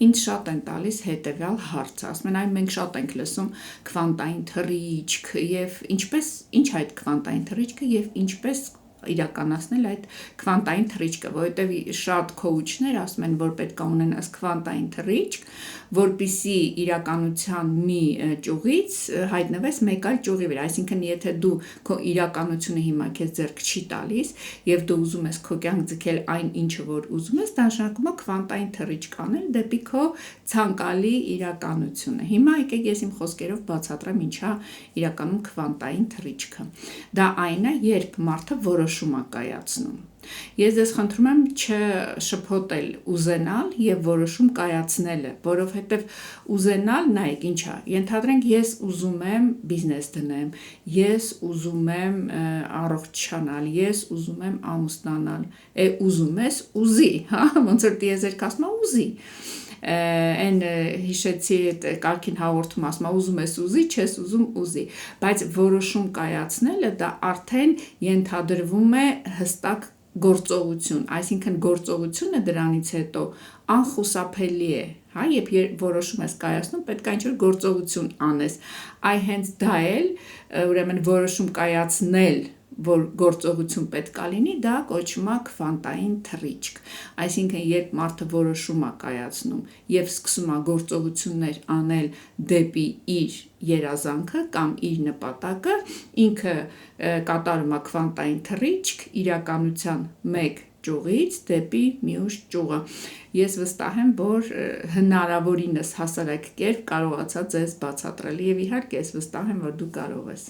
ինձ շատ են տալիս հետևյալ հարցը, ասում են, այ մենք շատ ենք լսում քվանտային թռիչք եւ ինչ այդ քվանտային թռիչքը եւ ինչպես իրականացնել այդ քվանտային թռիչքը, որովհետև շատ քոուչներ ասում են, որ պետք է ունենաս քվանտային թռիչք, որպեսզի իրականության մի ճյուղից հայտնվես մեկ այլ ճյուղի վրա, այսինքն եթե դու քո իրականությունը հիմա քեզ ձեռք չի տալիս եւ դու ուզում ես քո կյանք ձգել այն ինչը որ ուզում ես, դա նշանակում է քվանտային թռիչք անել դեպի քո ցանկալի իրականությունը։ Հիմա եկեք ես իմ խոսքերով բացատրեմ ինչա իրականում քվանտային թռիչքը։ Դա այն է, երբ մարդը որոշում է կայացնում։ Ես ձեզ խնդրում եմ չշփոթել ուզենալ եւ որոշում կայացնելը, որովհետեւ ուզենալ, նայեք ինչա, ենթադրենք ես ուզում եմ բիզնես դնեմ, ես ուզում եմ առողջանալ, ես ուզում եմ ամուսնանալ, ուզում ես ուզի, հա, ոնց որ դիեզերք ասում է ուզի։ Այն հիշեցի այդ կարգին հաղորդում ասում է ուզում ես ուզի, չես ուզում ուզի, բայց որոշում կայացնելը դա արդեն ենթադրվում է հստակ գործողություն, այսինքն գործողությունը դրանից հետո անխուսափելի է, հա, երբ որոշում ես կայացնում, պետք է ինչ-որ գործողություն անես, այ հենց դա էլ, ուրեմն որոշում կայացնել, որ գործողություն պետք է լինի, դա կոչվում է քվանտային թռիչք, այսինքն երբ մարդը որոշում է կայացնում եւ սկսում է գործողություններ անել դեպի իր երազանքը կամ իր նպատակը, ինքը կատարում է քվանտային թռիչք իրականության մեկ ճյուղից դեպի մյուս ճյուղը։ Ես վստահ եմ, որ հնարավորինս հասարակ կերպ կարողացա ձեզ բացատրել եւ իհարկե ես վստահ եմ, որ դու կարող ես։